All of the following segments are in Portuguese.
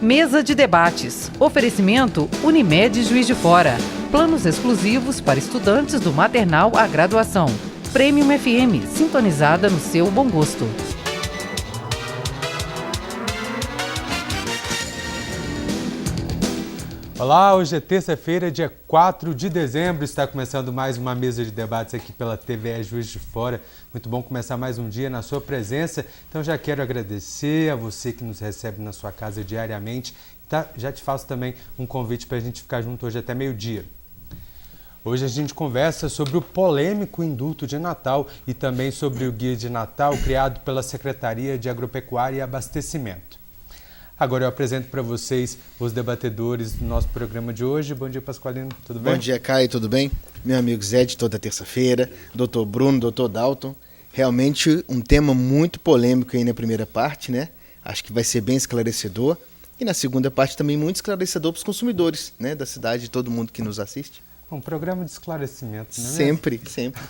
Mesa de debates. Oferecimento Unimed Juiz de Fora. Planos exclusivos para estudantes do maternal à graduação. Premium FM, sintonizada no seu bom gosto. Olá, hoje é terça-feira, dia 4 de dezembro, está começando mais uma mesa de debates aqui pela TVE Juiz de Fora. Muito bom começar mais um dia na sua presença, então já quero agradecer a você que nos recebe na sua casa diariamente. Já te faço também um convite para a gente ficar junto hoje até meio-dia. Hoje a gente conversa sobre o polêmico indulto de Natal e também sobre o Guia de Natal criado pela Secretaria de Agropecuária e Abastecimento. Agora eu apresento para vocês os debatedores do nosso programa de hoje. Bom dia, Pasqualino, tudo bem? Bom dia, Caio, tudo bem? Meu amigo Zé, de toda terça-feira, doutor Bruno, doutor Dalton. Realmente um tema muito polêmico aí na primeira parte, né? Acho que vai ser bem esclarecedor. E na segunda parte também muito esclarecedor para os consumidores, né, da cidade e todo mundo que nos assiste. Um programa de esclarecimento, não é sempre, mesmo? Sempre.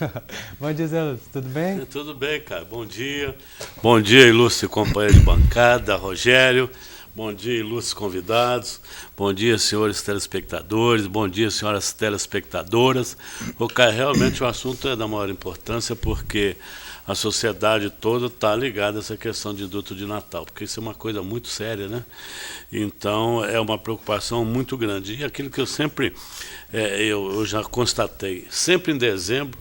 Bom dia, Zé, tudo bem? Tudo bem, cara. Bom dia. Bom dia, ilustre companheiro de bancada, Rogério. Bom dia, ilustres convidados. Bom dia, senhores telespectadores. Bom dia, senhoras telespectadoras. Cara, realmente o assunto é da maior importância porque a sociedade toda está ligada a essa questão de indulto de Natal, porque isso é uma coisa muito séria, né? Então, é uma preocupação muito grande. E aquilo que eu sempre, eu já constatei, sempre em dezembro,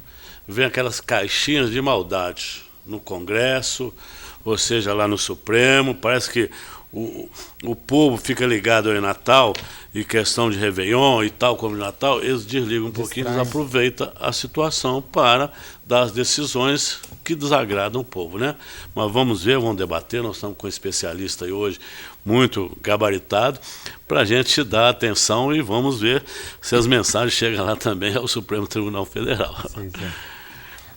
vem aquelas caixinhas de maldade no Congresso, ou seja, lá no Supremo. Parece que o povo fica ligado ao Natal e questão de Réveillon e tal como Natal, eles desligam um pouquinho, eles aproveitam a situação para dar as decisões que desagradam o povo, né? Mas vamos ver, vamos debater, nós estamos com um especialista aí hoje, muito gabaritado, para a gente dar atenção e vamos ver se as mensagens chegam lá também ao Supremo Tribunal Federal. Sim.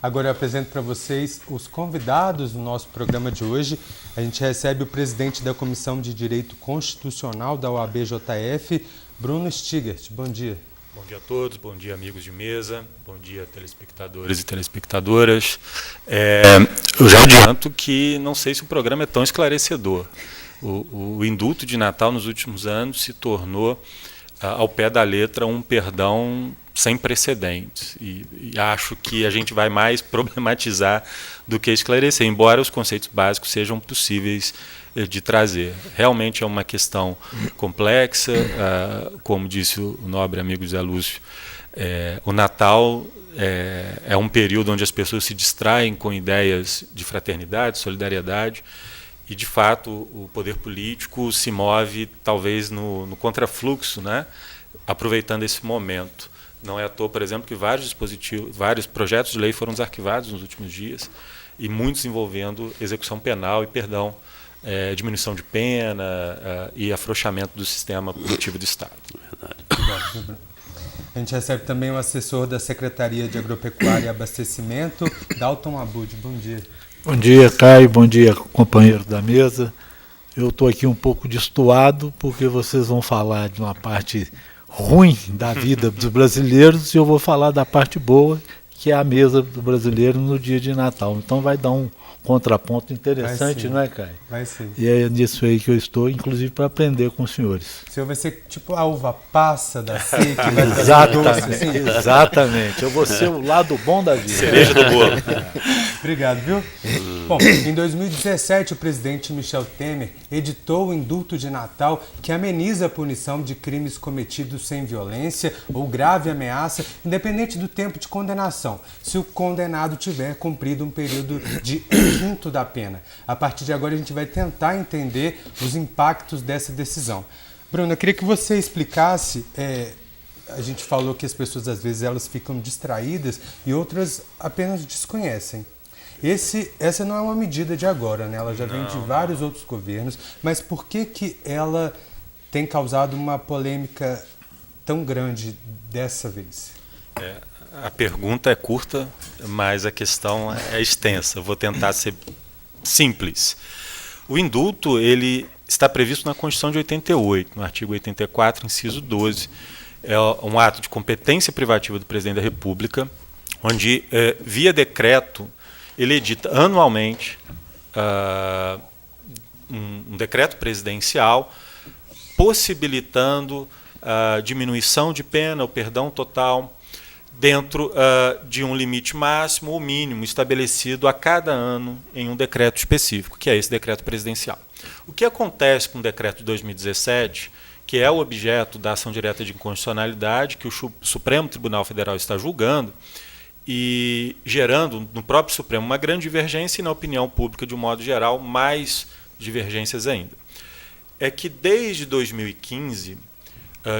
Agora eu apresento para vocês os convidados do nosso programa de hoje. A gente recebe o presidente da Comissão de Direito Constitucional da OAB-JF, Bruno Stigert. Bom dia. Bom dia a todos, bom dia amigos de mesa, bom dia telespectadores e telespectadoras. Eu já adianto que não sei se o programa é tão esclarecedor. O indulto de Natal nos últimos anos se tornou, ao pé da letra, um perdão sem precedentes, e acho que a gente vai mais problematizar do que esclarecer, embora os conceitos básicos sejam possíveis de trazer. Realmente é uma questão complexa, como disse o nobre amigo Zé Lúcio, o Natal é um período onde as pessoas se distraem com ideias de fraternidade, solidariedade, e de fato o poder político se move talvez no contrafluxo, né? Aproveitando esse momento. Não é à toa, por exemplo, que vários projetos de lei foram desarquivados nos últimos dias, e muitos envolvendo execução penal e perdão, diminuição de pena e afrouxamento do sistema punitivo do Estado. Verdade. A gente recebe também o assessor da Secretaria de Agropecuária e Abastecimento, Dalton Abud. Bom dia. Bom dia, Caio. Bom dia, companheiro da mesa. Eu estou aqui um pouco destoado, porque vocês vão falar de uma parte ruim da vida dos brasileiros e eu vou falar da parte boa, que é a mesa do brasileiro no dia de Natal. Então vai dar um contraponto interessante, não é, Caio? Vai sim. E é nisso aí que eu estou, inclusive para aprender com os senhores. O senhor vai ser tipo a uva passa da seca, vai exatamente, doce, assim. Exatamente. Eu vou ser o lado bom da vida. Cereja do bolo. Obrigado, viu? Bom, em 2017, o presidente Michel Temer editou o indulto de Natal que ameniza a punição de crimes cometidos sem violência ou grave ameaça, independente do tempo de condenação, se o condenado tiver cumprido um período de quinto da pena. A partir de agora, a gente vai tentar entender os impactos dessa decisão. Bruno, eu queria que você explicasse, a gente falou que as pessoas, às vezes, elas ficam distraídas e outras apenas desconhecem. Essa não é uma medida de agora, né? Ela já vem de vários outros governos, mas por que ela tem causado uma polêmica tão grande dessa vez? A pergunta é curta, mas a questão é extensa. Vou tentar ser simples. O indulto, ele está previsto na Constituição de 88, no artigo 84, inciso 12. É um ato de competência privativa do presidente da República, onde, via decreto, ele edita anualmente um decreto presidencial possibilitando a diminuição de pena, o perdão total, dentro de um limite máximo ou mínimo estabelecido a cada ano em um decreto específico, que é esse decreto presidencial. O que acontece com o decreto de 2017, que é o objeto da ação direta de inconstitucionalidade, que o Supremo Tribunal Federal está julgando, e gerando no próprio Supremo uma grande divergência e na opinião pública, de um modo geral, mais divergências ainda. É que desde 2015,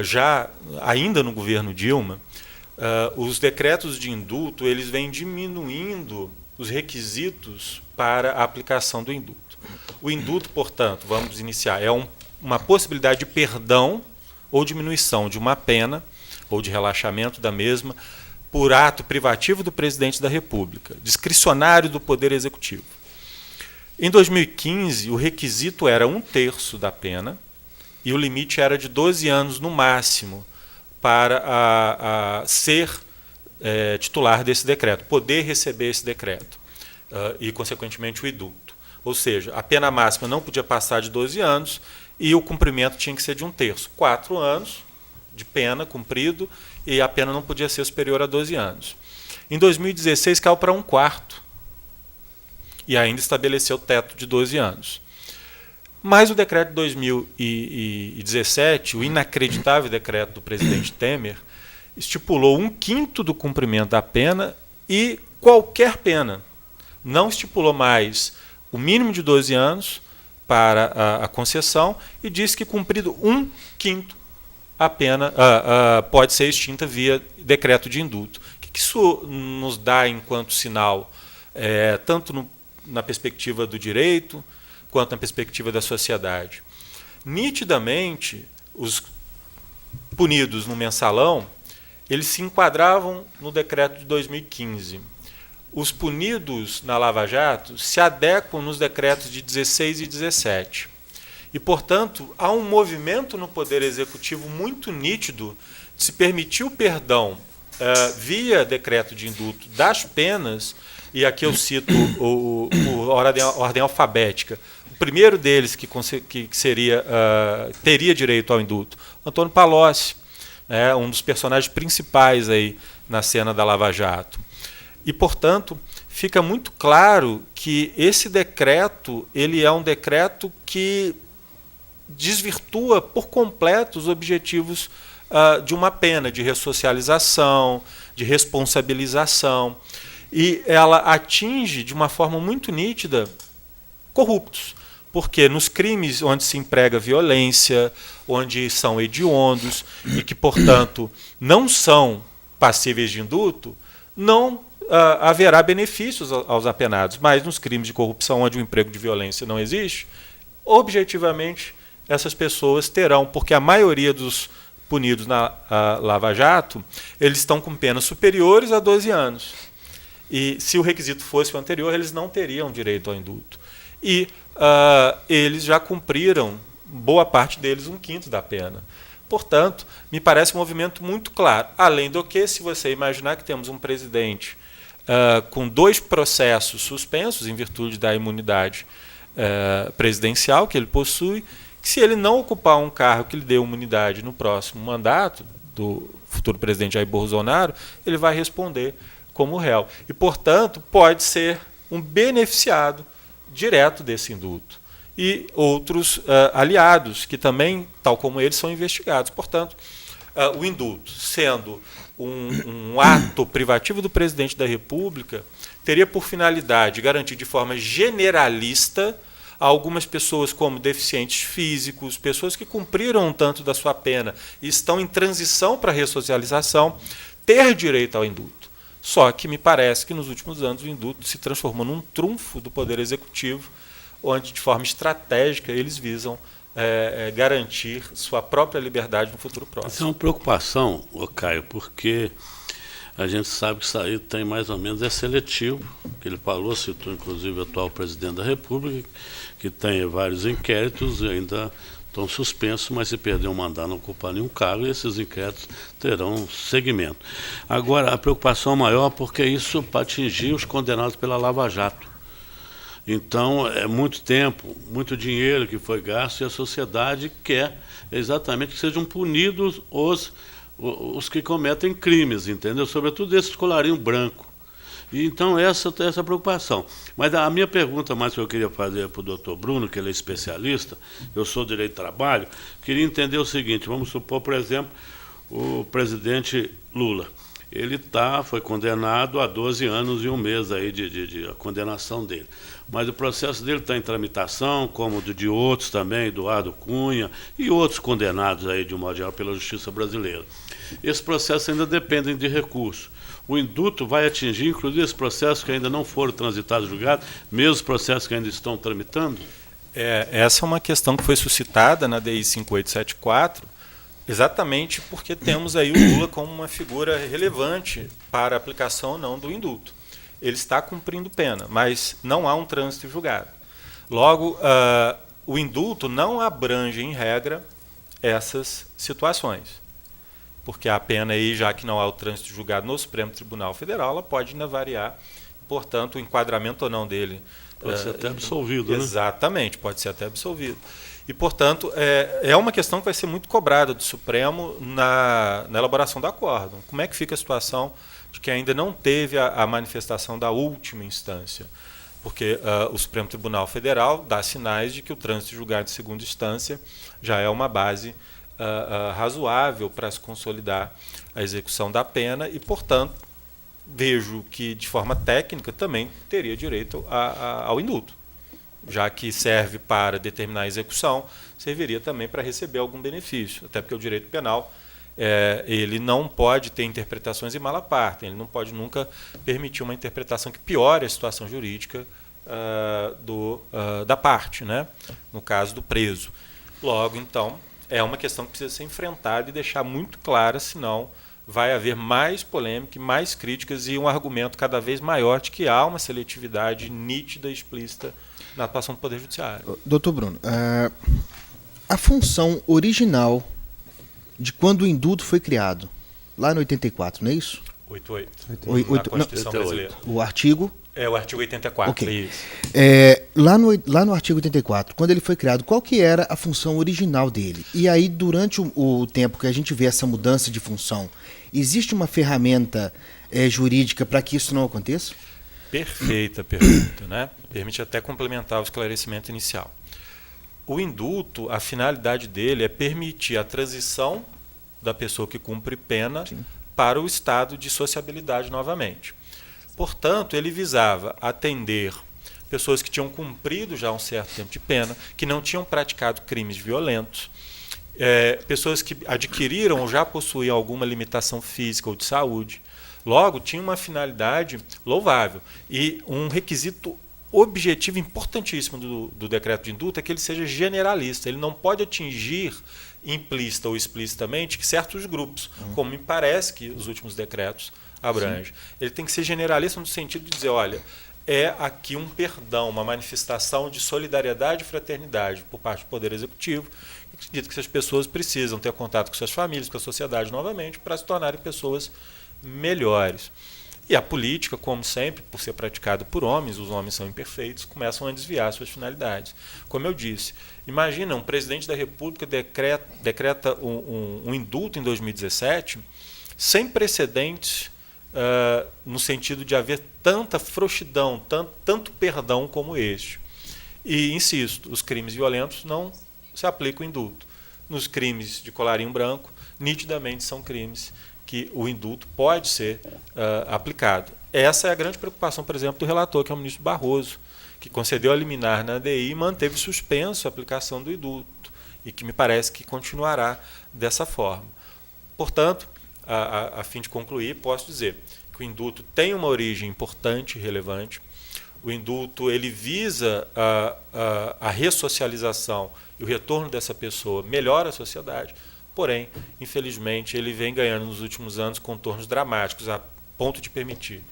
já ainda no governo Dilma, os decretos de indulto eles vêm diminuindo os requisitos para a aplicação do indulto. O indulto, portanto, vamos iniciar, é uma possibilidade de perdão ou diminuição de uma pena ou de relaxamento da mesma por ato privativo do presidente da República, discricionário do Poder Executivo. Em 2015, o requisito era 1/3 da pena e o limite era de 12 anos no máximo para ser titular desse decreto, poder receber esse decreto e, consequentemente, o indulto. Ou seja, a pena máxima não podia passar de 12 anos e o cumprimento tinha que ser de 1/3. 4 anos de pena cumprido e a pena não podia ser superior a 12 anos. Em 2016, caiu para 1/4 e ainda estabeleceu o teto de 12 anos. Mas o decreto de 2017, o inacreditável decreto do presidente Temer, estipulou 1/5 do cumprimento da pena e qualquer pena. Não estipulou mais o mínimo de 12 anos para a concessão e disse que, cumprido 1/5, a pena pode ser extinta via decreto de indulto. O que isso nos dá enquanto sinal, tanto na perspectiva do direito, quanto na perspectiva da sociedade? Nitidamente, os punidos no mensalão, eles se enquadravam no decreto de 2015. Os punidos na Lava Jato se adequam nos decretos de 16 e 17. E, portanto, há um movimento no Poder Executivo muito nítido de se permitir o perdão via decreto de indulto das penas, e aqui eu cito a ordem alfabética. O primeiro deles que teria direito ao indulto, Antônio Palocci, um dos personagens principais aí na cena da Lava Jato. E, portanto, fica muito claro que esse decreto ele é um decreto que desvirtua por completo os objetivos de uma pena, de ressocialização, de responsabilização. E ela atinge, de uma forma muito nítida, corruptos. Porque nos crimes onde se emprega violência, onde são hediondos e que, portanto, não são passíveis de indulto, não haverá benefícios aos apenados. Mas nos crimes de corrupção, onde o emprego de violência não existe, objetivamente, essas pessoas terão, porque a maioria dos punidos na Lava Jato, eles estão com penas superiores a 12 anos. E se o requisito fosse o anterior, eles não teriam direito ao indulto. E eles já cumpriram, boa parte deles, 1/5 da pena. Portanto, me parece um movimento muito claro. Além do que, se você imaginar que temos um presidente com 2 processos suspensos em virtude da imunidade presidencial que ele possui, que se ele não ocupar um cargo que lhe dê imunidade no próximo mandato do futuro presidente Jair Bolsonaro, ele vai responder como réu. E, portanto, pode ser um beneficiado direto desse indulto. E outros aliados, que também, tal como eles, são investigados. Portanto, o indulto, sendo um ato privativo do presidente da República, teria por finalidade garantir de forma generalista a algumas pessoas como deficientes físicos, pessoas que cumpriram um tanto da sua pena e estão em transição para a ressocialização, ter direito ao indulto. Só que me parece que nos últimos anos o indulto se transformou num trunfo do Poder Executivo, onde, de forma estratégica, eles visam garantir sua própria liberdade no futuro próximo. Essa é uma preocupação, Caio, porque a gente sabe que isso aí tem mais ou menos seletivo, que ele falou, citou inclusive o atual presidente da República, que tem vários inquéritos e ainda estão suspensos, mas se perder um mandato não ocupar nenhum cargo, esses inquéritos terão seguimento. Agora, a preocupação maior porque isso para atingir os condenados pela Lava Jato. Então, é muito tempo, muito dinheiro que foi gasto, e a sociedade quer exatamente que sejam punidos os que cometem crimes, entendeu? Sobretudo esse colarinho branco. E, então, essa é a preocupação. Mas a minha pergunta mais que eu queria fazer para o doutor Bruno, que ele é especialista, eu sou direito do trabalho, queria entender o seguinte: vamos supor, por exemplo, o presidente Lula. Ele foi condenado a 12 anos e um mês aí de a condenação dele. Mas o processo dele está em tramitação, como o de outros também, Eduardo Cunha e outros condenados aí, de um modo geral, pela justiça brasileira. Esse processo ainda depende de recurso. O indulto vai atingir, inclusive, esses processos que ainda não foram transitados e julgados, mesmo os processos que ainda estão tramitando? Essa é uma questão que foi suscitada na DI 5874, exatamente porque temos aí o Lula como uma figura relevante para a aplicação ou não do indulto. Ele está cumprindo pena, mas não há um trânsito julgado. Logo, o indulto não abrange, em regra, essas situações. Porque a pena aí, já que não há o trânsito julgado no Supremo Tribunal Federal, ela pode ainda variar, portanto, o enquadramento ou não dele... Pode ser até absolvido, né? Exatamente, pode ser até absolvido. E, portanto, é uma questão que vai ser muito cobrada do Supremo na elaboração do acórdão. Como é que fica a situação de que ainda não teve a manifestação da última instância? Porque o Supremo Tribunal Federal dá sinais de que o trânsito julgado de segunda instância já é uma base razoável para se consolidar a execução da pena e, portanto, vejo que, de forma técnica, também teria direito ao indulto. Já que serve para determinar a execução, serviria também para receber algum benefício, até porque o direito penal ele não pode ter interpretações em mala parte, ele não pode nunca permitir uma interpretação que piore a situação jurídica da parte, né? No caso do preso. Logo, então, é uma questão que precisa ser enfrentada e deixar muito clara, senão vai haver mais polêmica, mais críticas e um argumento cada vez maior de que há uma seletividade nítida e explícita na atuação do Poder Judiciário. Doutor Bruno, a função original de quando o indulto foi criado, lá no 84, não é isso? 88. Na Constituição brasileira. O artigo? O artigo 84. Okay. Isso. Lá no artigo 84, quando ele foi criado, qual que era a função original dele? E aí, durante o tempo que a gente vê essa mudança de função, existe uma ferramenta jurídica para que isso não aconteça? Perfeita pergunta, né? Permite até complementar o esclarecimento inicial. O indulto, a finalidade dele é permitir a transição da pessoa que cumpre pena para o estado de sociabilidade novamente. Portanto, ele visava atender pessoas que tinham cumprido já um certo tempo de pena, que não tinham praticado crimes violentos, pessoas que adquiriram ou já possuíam alguma limitação física ou de saúde. Logo, tinha uma finalidade louvável. E um requisito objetivo importantíssimo do decreto de indulto é que ele seja generalista. Ele não pode atingir implícita ou explicitamente certos grupos, como me parece que os últimos decretos abrangem. Ele tem que ser generalista no sentido de dizer, olha, é aqui um perdão, uma manifestação de solidariedade e fraternidade por parte do Poder Executivo, que acredita que essas pessoas precisam ter contato com suas famílias, com a sociedade novamente, para se tornarem pessoas melhores. E a política, como sempre, por ser praticada por homens, os homens são imperfeitos, começam a desviar suas finalidades. Como eu disse, imagina, um presidente da República decreta um indulto em 2017, sem precedentes, no sentido de haver tanta frouxidão, tanto perdão como este. E, insisto, os crimes violentos não se aplicam o indulto. Nos crimes de colarinho branco, nitidamente são crimes que o indulto pode ser aplicado. Essa é a grande preocupação, por exemplo, do relator, que é o ministro Barroso, que concedeu a liminar na ADI e manteve suspenso a aplicação do indulto, e que me parece que continuará dessa forma. Portanto, a fim de concluir, posso dizer que o indulto tem uma origem importante e relevante. O indulto ele visa a ressocialização e o retorno dessa pessoa melhor à sociedade. Porém, infelizmente, ele vem ganhando nos últimos anos contornos dramáticos, a ponto de permitir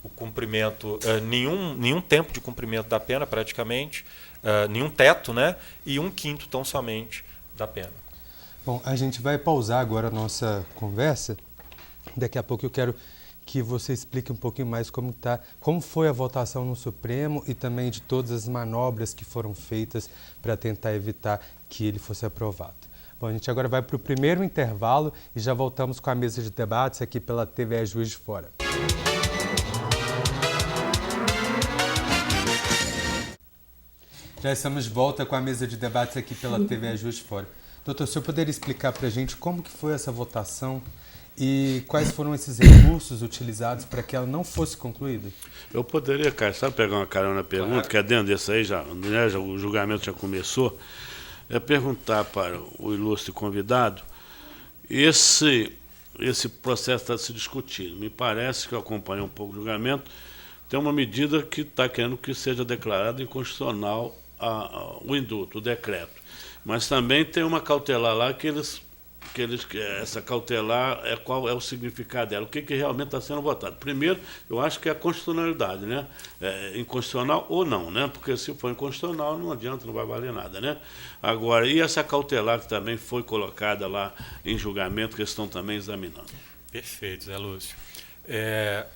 o cumprimento, nenhum tempo de cumprimento da pena, praticamente, nenhum teto, né? E 1/5 tão somente da pena. Bom, a gente vai pausar agora a nossa conversa. Daqui a pouco eu quero que você explique um pouquinho mais como foi a votação no Supremo e também de todas as manobras que foram feitas para tentar evitar que ele fosse aprovado. Bom, a gente agora vai para o primeiro intervalo e já voltamos com a mesa de debates aqui pela TVE Juiz de Fora. Já estamos de volta com a mesa de debates aqui pela TVE Juiz de Fora. Doutor, o senhor poderia explicar para a gente como que foi essa votação e quais foram esses recursos utilizados para que ela não fosse concluída? Eu poderia, cara, só pegar uma carona na pergunta, que é dentro desse aí, o julgamento já começou, perguntar para o ilustre convidado, esse processo está se discutindo. Me parece que eu acompanhei um pouco o julgamento, tem uma medida que está querendo que seja declarado inconstitucional o indulto, o decreto. Mas também tem uma cautelar lá que essa cautelar, qual é o significado dela, o que realmente está sendo votado. Primeiro, eu acho que é a constitucionalidade, né? Inconstitucional ou não, né? Porque se for inconstitucional, não adianta, não vai valer nada, né? Agora, e essa cautelar que também foi colocada lá em julgamento, que eles estão também examinando? Perfeito, Zé Lúcio.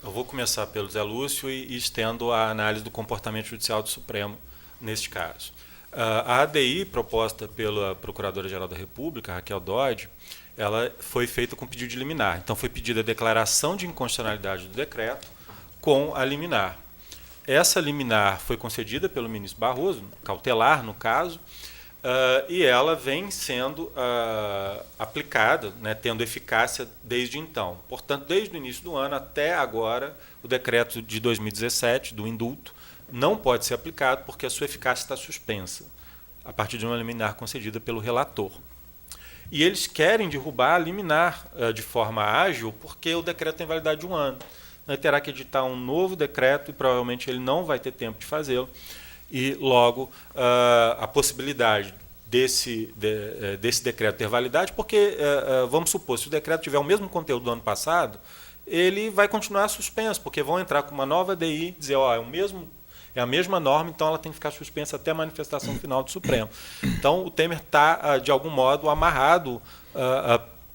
Eu vou começar pelo Zé Lúcio e estendo a análise do comportamento judicial do Supremo neste caso. A ADI, proposta pela Procuradora-Geral da República, Raquel Dodge, ela foi feita com pedido de liminar. Então, foi pedida a declaração de inconstitucionalidade do decreto com a liminar. Essa liminar foi concedida pelo ministro Barroso, cautelar no caso, e ela vem sendo aplicada, né, tendo eficácia desde então. Portanto, desde o início do ano até agora, o decreto de 2017, do indulto, não pode ser aplicado porque a sua eficácia está suspensa, a partir de uma liminar concedida pelo relator. E eles querem derrubar a liminar de forma ágil porque o decreto tem validade de 1 ano. Ele terá que editar um novo decreto e provavelmente ele não vai ter tempo de fazê-lo. E, logo, a possibilidade desse decreto ter validade, porque, vamos supor, se o decreto tiver o mesmo conteúdo do ano passado, ele vai continuar suspenso, porque vão entrar com uma nova ADI e dizer, é a mesma norma, então ela tem que ficar suspensa até a manifestação final do Supremo. Então, o Temer está, de algum modo, amarrado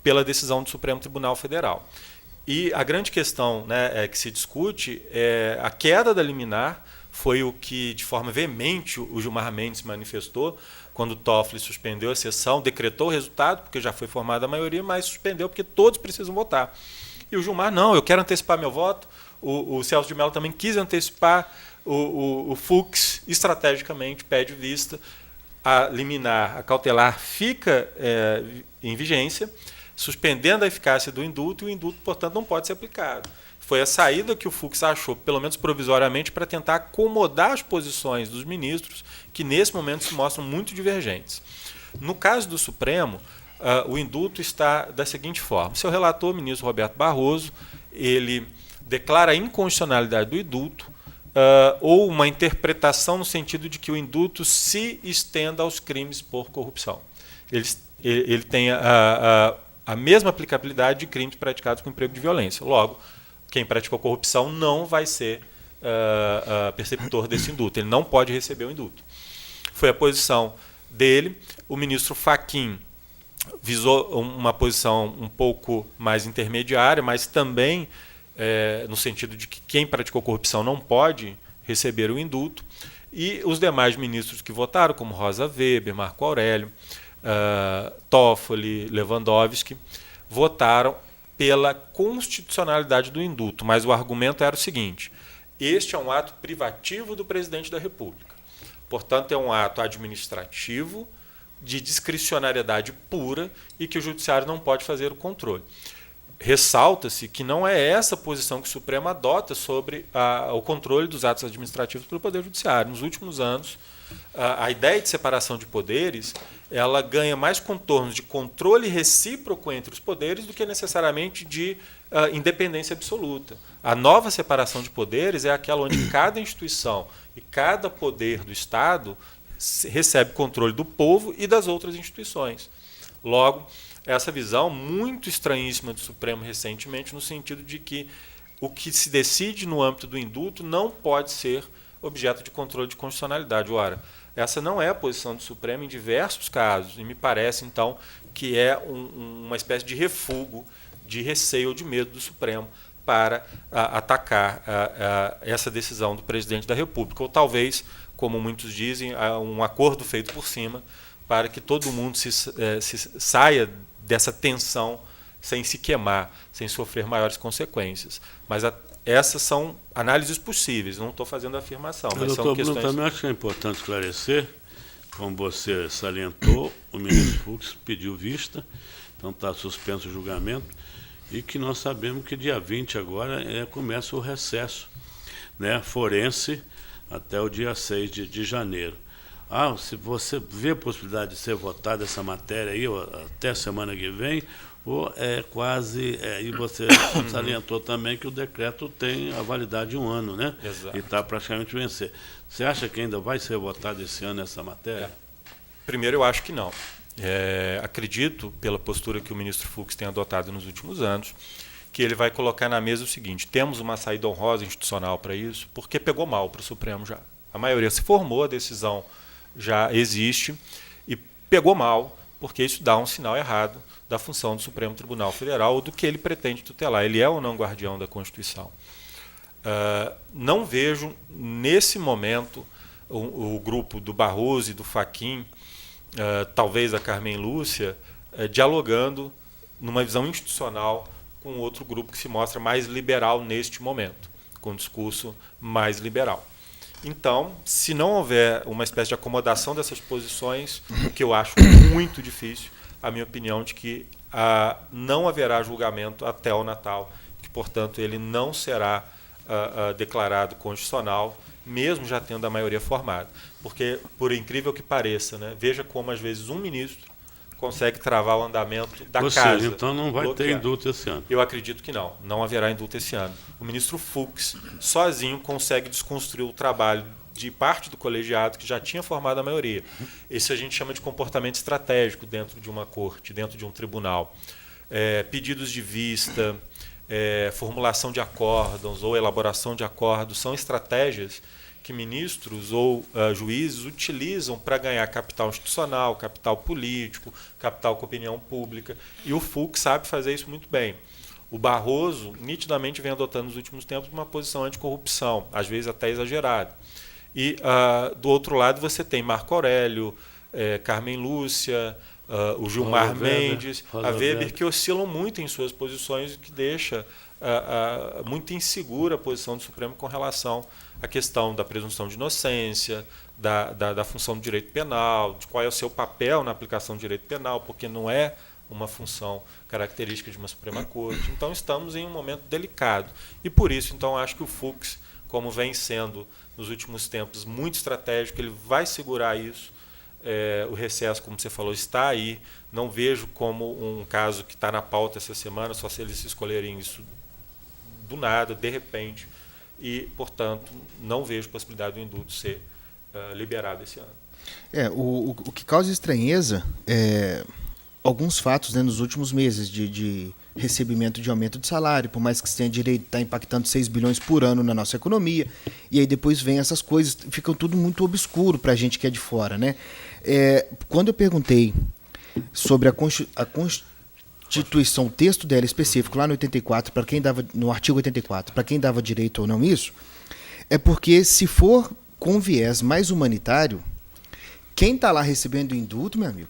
pela decisão do Supremo Tribunal Federal. E a grande questão, né, que se discute é a queda da liminar, foi o que, de forma veemente, o Gilmar Mendes manifestou, quando o Toffoli suspendeu a sessão, decretou o resultado, porque já foi formada a maioria, mas suspendeu porque todos precisam votar. E o Gilmar, não, eu quero antecipar meu voto. O Celso de Mello também quis antecipar. O Fux, estrategicamente, pede vista. A liminar, a cautelar, fica em vigência, suspendendo a eficácia do indulto, e o indulto, portanto, não pode ser aplicado. Foi a saída que o Fux achou, pelo menos provisoriamente, para tentar acomodar as posições dos ministros, que nesse momento se mostram muito divergentes. No caso do Supremo, o indulto está da seguinte forma. O seu relator, o ministro Roberto Barroso, ele declara a inconstitucionalidade do indulto, ou uma interpretação no sentido de que o indulto se estenda aos crimes por corrupção. Ele tem a mesma aplicabilidade de crimes praticados com emprego de violência. Logo, quem praticou corrupção não vai ser perceptor desse indulto. Ele não pode receber o indulto. Foi a posição dele. O ministro Fachin visou uma posição um pouco mais intermediária, mas também no sentido de que quem praticou corrupção não pode receber o indulto. E os demais ministros que votaram, como Rosa Weber, Marco Aurélio, Toffoli, Lewandowski, votaram pela constitucionalidade do indulto, mas o argumento era o seguinte: este é um ato privativo do presidente da República. Portanto, é um ato administrativo de discricionariedade pura e que o judiciário não pode fazer o controle. Ressalta-se que não é essa a posição que o Supremo adota sobre o controle dos atos administrativos pelo Poder Judiciário. Nos últimos anos, a ideia de separação de poderes ela ganha mais contornos de controle recíproco entre os poderes do que necessariamente de independência absoluta. A nova separação de poderes é aquela onde cada instituição e cada poder do Estado recebe controle do povo e das outras instituições. Logo, essa visão muito estranhíssima do Supremo recentemente, no sentido de que o que se decide no âmbito do indulto não pode ser objeto de controle de constitucionalidade. Ora, essa não é a posição do Supremo em diversos casos, e me parece, então, que é uma espécie de refúgio, de receio ou de medo do Supremo para atacar essa decisão do presidente da República. Ou talvez, como muitos dizem, um acordo feito por cima para que todo mundo se saia dessa tensão sem se queimar, sem sofrer maiores consequências. Mas essas são análises possíveis, não estou fazendo afirmação, mas são questões... Bruno, também acho que é importante esclarecer, como você salientou, o ministro Fux pediu vista, então está suspenso o julgamento, e que nós sabemos que dia 20 agora começa o recesso, né, forense até o dia 6 de janeiro. Se você vê a possibilidade de ser votada essa matéria aí, até a semana que vem, ou é quase... e você salientou também que o decreto tem a validade de 1 ano, né? Exato. E está praticamente vencer. Você acha que ainda vai ser votada esse ano essa matéria? Primeiro, eu acho que não. Acredito, pela postura que o ministro Fux tem adotado nos últimos anos, que ele vai colocar na mesa o seguinte: temos uma saída honrosa institucional para isso, porque pegou mal para o Supremo já. A maioria se formou, a decisão já existe, e pegou mal, porque isso dá um sinal errado da função do Supremo Tribunal Federal ou do que ele pretende tutelar. Ele é ou não guardião da Constituição. Não vejo, nesse momento, o grupo do Barroso e do Fachin, talvez a Carmen Lúcia, dialogando numa visão institucional com outro grupo que se mostra mais liberal neste momento, com um discurso mais liberal. Então, se não houver uma espécie de acomodação dessas posições, o que eu acho muito difícil, a minha opinião de que não haverá julgamento até o Natal, que, portanto, ele não será declarado constitucional, mesmo já tendo a maioria formada. Porque, por incrível que pareça, né, veja como, às vezes, um ministro consegue travar o andamento da casa. Então não vai ter indulto esse ano. Eu acredito que não haverá indulto esse ano. O ministro Fux, sozinho, consegue desconstruir o trabalho de parte do colegiado que já tinha formado a maioria. Isso a gente chama de comportamento estratégico dentro de uma corte, dentro de um tribunal. Pedidos de vista, formulação de acórdãos ou elaboração de acordos são estratégias que ministros ou juízes utilizam para ganhar capital institucional, capital político, capital com opinião pública. E o Fux sabe fazer isso muito bem. O Barroso nitidamente vem adotando nos últimos tempos uma posição anticorrupção, às vezes até exagerada. E, do outro lado, você tem Marco Aurélio, Carmen Lúcia, o Gilmar Mendes, a Weber, que oscilam muito em suas posições, o que deixa muito insegura a posição do Supremo com relação à questão da presunção de inocência, da função do direito penal, de qual é o seu papel na aplicação do direito penal, porque não é uma função característica de uma Suprema Corte. Então, estamos em um momento delicado. E, por isso, então, acho que o Fux, como vem sendo nos últimos tempos muito estratégico, ele vai segurar isso. O recesso, como você falou, está aí. Não vejo como um caso que está na pauta essa semana, só se eles escolherem isso do nada, de repente. E, portanto, não vejo possibilidade do indulto ser liberado esse ano. O que causa estranheza é alguns fatos, né, nos últimos meses de recebimento de aumento de salário, por mais que você tenha direito, está impactando 6 bilhões por ano na nossa economia, e aí depois vem essas coisas, ficam tudo muito obscuro para a gente que é de fora, né? Quando eu perguntei sobre a Constituição, o texto dela específico, lá no 84, para quem dava, no artigo 84, para quem dava direito ou não isso, é porque se for com viés mais humanitário, quem está lá recebendo indulto, meu amigo,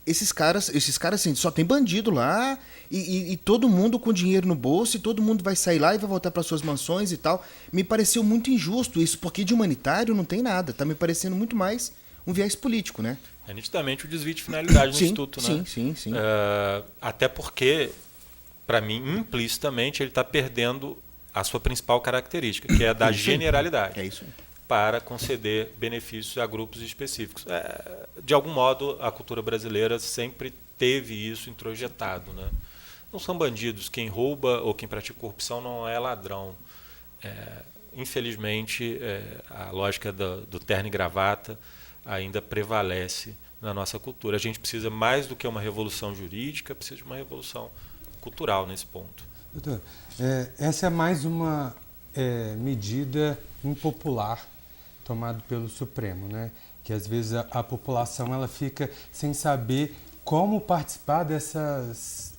esses caras assim, só tem bandido lá e todo mundo com dinheiro no bolso e todo mundo vai sair lá e vai voltar para suas mansões e tal. Me pareceu muito injusto isso, porque de humanitário não tem nada. Tá me parecendo muito mais um viés político, né? É nitidamente o desvio de finalidade no Instituto, né? Sim. Até porque, para mim, implicitamente, ele está perdendo a sua principal característica, que é a da generalidade. É isso. Para conceder benefícios a grupos específicos. De algum modo, a cultura brasileira sempre teve isso introjetado, né? Não são bandidos. Quem rouba ou quem pratica corrupção não é ladrão. Infelizmente, a lógica do terno e gravata ainda prevalece na nossa cultura. A gente precisa, mais do que uma revolução jurídica, precisa de uma revolução cultural nesse ponto. Doutor, essa é mais uma medida impopular tomado pelo Supremo, né? Que às vezes a população ela fica sem saber como participar dessas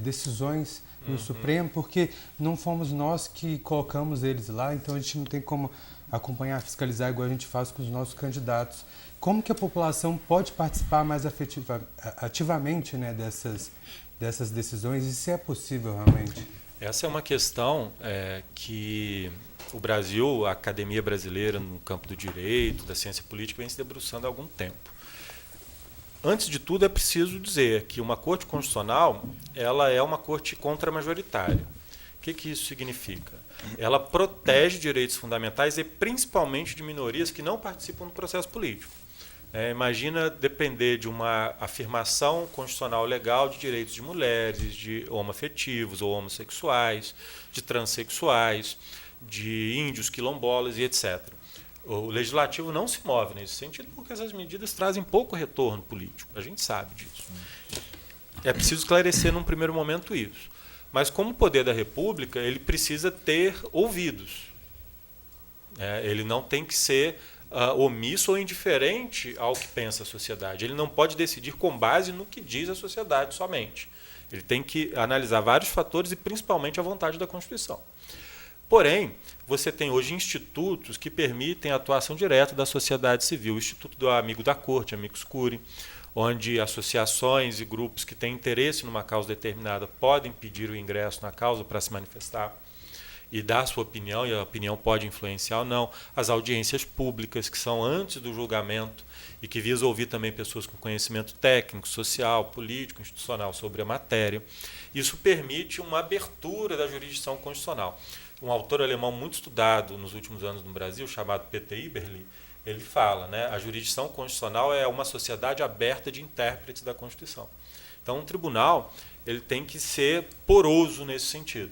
decisões no Supremo, porque não fomos nós que colocamos eles lá, então a gente não tem como acompanhar, fiscalizar igual a gente faz com os nossos candidatos. Como que a população pode participar mais ativamente, né, dessas decisões, e se é possível realmente? Essa é uma questão que o Brasil, a academia brasileira no campo do direito, da ciência política, vem se debruçando há algum tempo. Antes de tudo, é preciso dizer que uma corte constitucional ela é uma corte contramajoritária. O que isso significa? Ela protege direitos fundamentais e principalmente de minorias que não participam do processo político. Imagina depender de uma afirmação constitucional legal de direitos de mulheres, de homoafetivos ou homossexuais, de transexuais, de índios, quilombolas e etc. O legislativo não se move nesse sentido porque essas medidas trazem pouco retorno político. A gente sabe disso. É preciso esclarecer num primeiro momento isso. Mas como poder da República, ele precisa ter ouvidos. Ele não tem que ser omisso ou indiferente ao que pensa a sociedade. Ele não pode decidir com base no que diz a sociedade somente. Ele tem que analisar vários fatores e principalmente a vontade da Constituição. Porém, você tem hoje institutos que permitem a atuação direta da sociedade civil. O Instituto do Amigo da Corte, Amicus Curiae, onde associações e grupos que têm interesse numa causa determinada podem pedir o ingresso na causa para se manifestar e dar sua opinião, e a opinião pode influenciar ou não. As audiências públicas, que são antes do julgamento e que visam ouvir também pessoas com conhecimento técnico, social, político, institucional sobre a matéria. Isso permite uma abertura da jurisdição constitucional. Um autor alemão muito estudado nos últimos anos no Brasil, chamado Peter Eberle, ele fala, a jurisdição constitucional é uma sociedade aberta de intérpretes da Constituição. Então, um tribunal ele tem que ser poroso nesse sentido,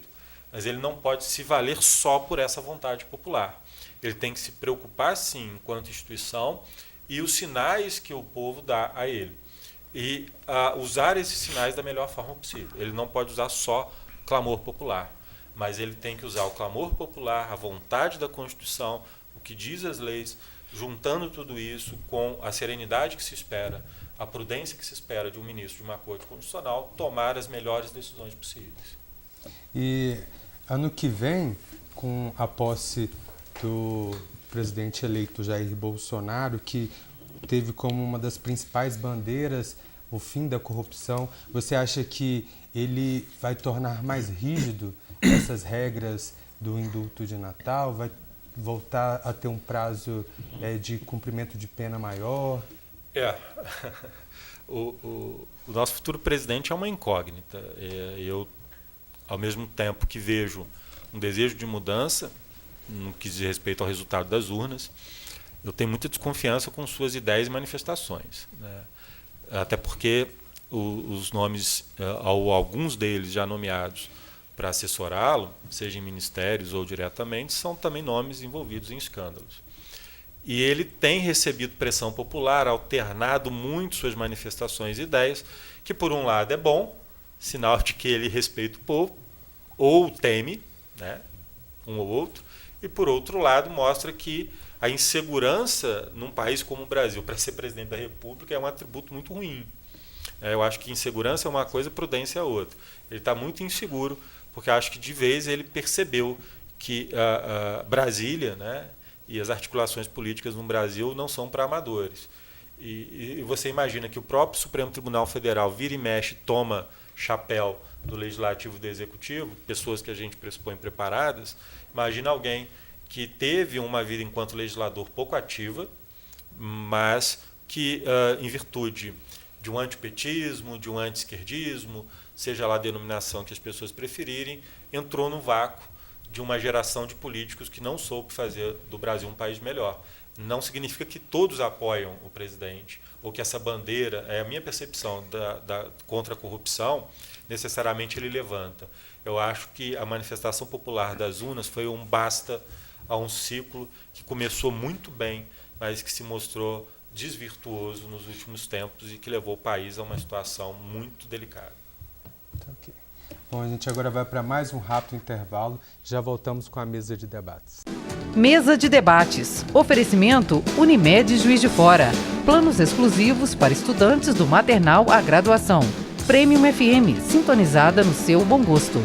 mas ele não pode se valer só por essa vontade popular. Ele tem que se preocupar, sim, enquanto instituição, e os sinais que o povo dá a ele. E usar esses sinais da melhor forma possível. Ele não pode usar só clamor popular, mas ele tem que usar o clamor popular, a vontade da Constituição, o que diz as leis, juntando tudo isso com a serenidade que se espera, a prudência que se espera de um ministro de uma corte constitucional, tomar as melhores decisões possíveis. E ano que vem, com a posse do presidente eleito Jair Bolsonaro, que teve como uma das principais bandeiras o fim da corrupção, você acha que ele vai tornar mais rígido essas regras do indulto de Natal? Vai voltar a ter um prazo de cumprimento de pena maior? O nosso futuro presidente é uma incógnita. Eu, ao mesmo tempo que vejo um desejo de mudança, no que diz respeito ao resultado das urnas, eu tenho muita desconfiança com suas ideias e manifestações. Até porque os nomes, alguns deles já nomeados para assessorá-lo, seja em ministérios ou diretamente, são também nomes envolvidos em escândalos. E ele tem recebido pressão popular, alternado muito suas manifestações e ideias, que por um lado é bom, sinal de que ele respeita o povo, ou teme, um ou outro, e por outro lado mostra que a insegurança num país como o Brasil, para ser presidente da República, é um atributo muito ruim. Eu acho que insegurança é uma coisa, prudência é outra. Ele está muito inseguro, porque acho que de vez ele percebeu que Brasília, e as articulações políticas no Brasil não são para amadores. E você imagina que o próprio Supremo Tribunal Federal vira e mexe, toma chapéu do Legislativo e do Executivo, pessoas que a gente pressupõe preparadas. Imagina alguém que teve uma vida enquanto legislador pouco ativa, mas que, em virtude de um antipetismo, de um anti-esquerdismo, seja lá a denominação que as pessoas preferirem, entrou no vácuo de uma geração de políticos que não soube fazer do Brasil um país melhor. Não significa que todos apoiam o presidente, ou que essa bandeira, é a minha percepção, contra a corrupção, necessariamente ele levanta. Eu acho que a manifestação popular das urnas foi um basta a um ciclo que começou muito bem, mas que se mostrou desvirtuoso nos últimos tempos e que levou o país a uma situação muito delicada. Ok. Bom, a gente agora vai para mais um rápido intervalo. Já voltamos com a mesa de debates. Mesa de debates. Oferecimento Unimed Juiz de Fora. Planos exclusivos para estudantes do maternal à graduação. Premium FM, sintonizada no seu bom gosto.